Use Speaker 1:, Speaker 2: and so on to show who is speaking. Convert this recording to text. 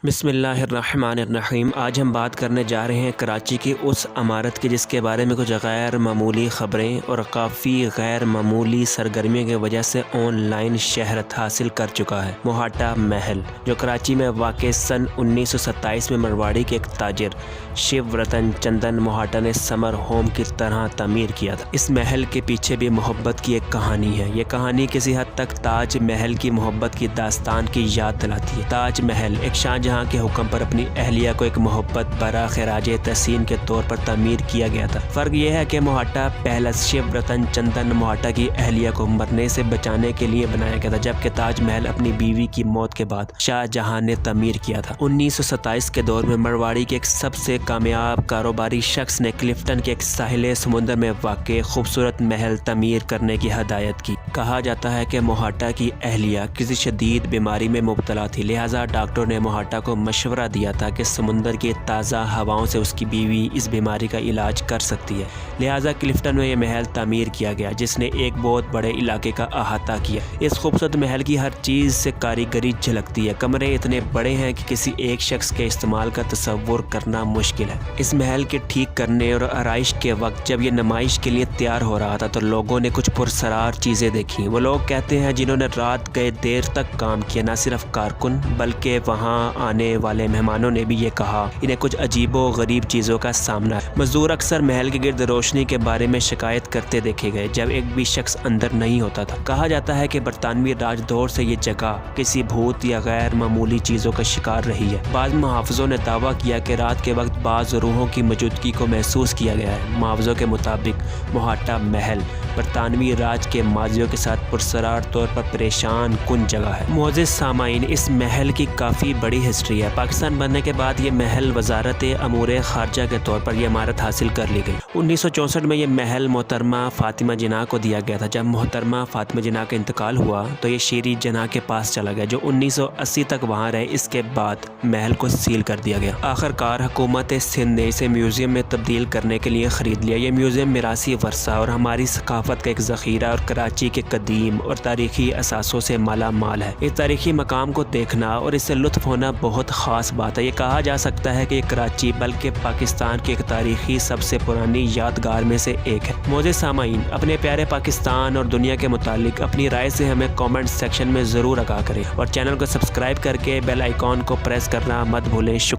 Speaker 1: بسم اللہ الرحمن الرحیم۔ آج ہم بات کرنے جا رہے ہیں کراچی کی اس عمارت کی جس کے بارے میں کچھ غیر معمولی خبریں اور کافی غیر معمولی سرگرمیوں کی وجہ سے آن لائن شہرت حاصل کر چکا ہے۔ موہاٹا محل جو کراچی میں واقع سن 1927 میں مرواڑی کے ایک تاجر شیو رتن چندن موہاٹا نے سمر ہوم کی طرح تعمیر کیا تھا۔ اس محل کے پیچھے بھی محبت کی ایک کہانی ہے۔ یہ کہانی کسی حد تک تاج محل کی محبت کی داستان کی یاد دلاتی ہے۔ تاج محل ایک شاہجہاں کے حکم پر اپنی اہلیہ کو ایک محبت برا خراج تحسین کے طور پر تعمیر کیا گیا تھا۔ فرق یہ ہے کہ موہاٹا پیلس شیو رتن چندن موہاٹا کی اہلیہ کو مرنے سے بچانے کے لیے بنایا گیا تھا، جبکہ تاج محل اپنی بیوی کی موت کے بعد شاہ جہاں نے تعمیر کیا تھا۔ 1927 کے دور میں مرواڑی کے ایک سب سے کامیاب کاروباری شخص نے کلفٹن کے ایک ساحل سمندر میں واقع خوبصورت محل تعمیر کرنے کی ہدایت کی۔ کہا جاتا ہے کہ موہاٹا کی اہلیہ کسی شدید بیماری میں مبتلا تھی، لہٰذا ڈاکٹر نے موہاٹا کو مشورہ دیا تھا کہ سمندر کی تازہ ہواؤں سے اس کی بیوی اس بیماری کا علاج کر سکتی ہے، لہٰذا کلفٹن میں یہ محل تعمیر کیا گیا جس نے ایک بہت بڑے علاقے کا احاطہ کیا۔ اس خوبصورت محل کی ہر چیز سے کاریگری جھلکتی ہے۔ کمرے اتنے بڑے ہیں کہ کسی ایک شخص کے استعمال کا تصور کرنا مشکل ہے۔ اس محل کے ٹھیک کرنے اور آرائش کے وقت جب یہ نمائش کے لیے تیار ہو رہا تھا تو لوگوں نے کچھ پراسرار چیزیں دیکھیں۔ وہ لوگ کہتے ہیں جنہوں نے رات گئے دیر تک کام کیا، نہ صرف کارکن بلکہ وہاں آنے والے مہمانوں نے بھی یہ کہا انہیں کچھ عجیب و غریب چیزوں کا سامنا ہے۔ مزدور اکثر محل کے گرد روشنی کے بارے میں شکایت کرتے دیکھے گئے جب ایک بھی شخص اندر نہیں ہوتا تھا۔ کہا جاتا ہے کہ برطانوی راج دور سے یہ جگہ کسی بھوت یا غیر معمولی چیزوں کا شکار رہی ہے۔ بعض محافظوں نے دعویٰ کیا کہ رات کے وقت بعض روحوں کی موجودگی کو محسوس کیا گیا ہے۔ محافظوں کے مطابق موہاٹا محل برطانوی راج کے ماضیوں کے ساتھ پراسرار طور پر پریشان کن جگہ ہے۔ معزز سامعین، اس محل کی کافی بڑی ہسٹری ہے۔ پاکستان بننے کے بعد یہ محل وزارت امور خارجہ کے طور پر یہ عمارت حاصل کر لی گئی۔ 1964 میں یہ محل محترمہ فاطمہ جناح کو دیا گیا تھا۔ جب محترمہ فاطمہ جناح کا انتقال ہوا تو یہ شیری جناح کے پاس چلا گیا جو 1980 تک وہاں رہے۔ اس کے بعد محل کو سیل کر دیا گیا۔ آخر کار حکومت سندھ نے اسے میوزیم میں تبدیل کرنے کے لیے خرید لیا۔ یہ میوزیم میراثی ورثہ اور ہماری ثقافت کا ایک ذخیرہ اور کراچی کے قدیم اور تاریخی اثاثوں سے مالا مال ہے۔ اس تاریخی مقام کو دیکھنا اور اس سے لطف ہونا بہت خاص بات ہے۔ یہ کہا جا سکتا ہے کہ یہ کراچی بلکہ پاکستان کی ایک تاریخی سب سے پرانی یادگار میں سے ایک ہے۔ معزز سامعین، اپنے پیارے پاکستان اور دنیا کے متعلق اپنی رائے سے ہمیں کامنٹ سیکشن میں ضرور آگاہ کریں اور چینل کو سبسکرائب کر کے بیل آئیکن کو پریس کرنا مت بھولیں۔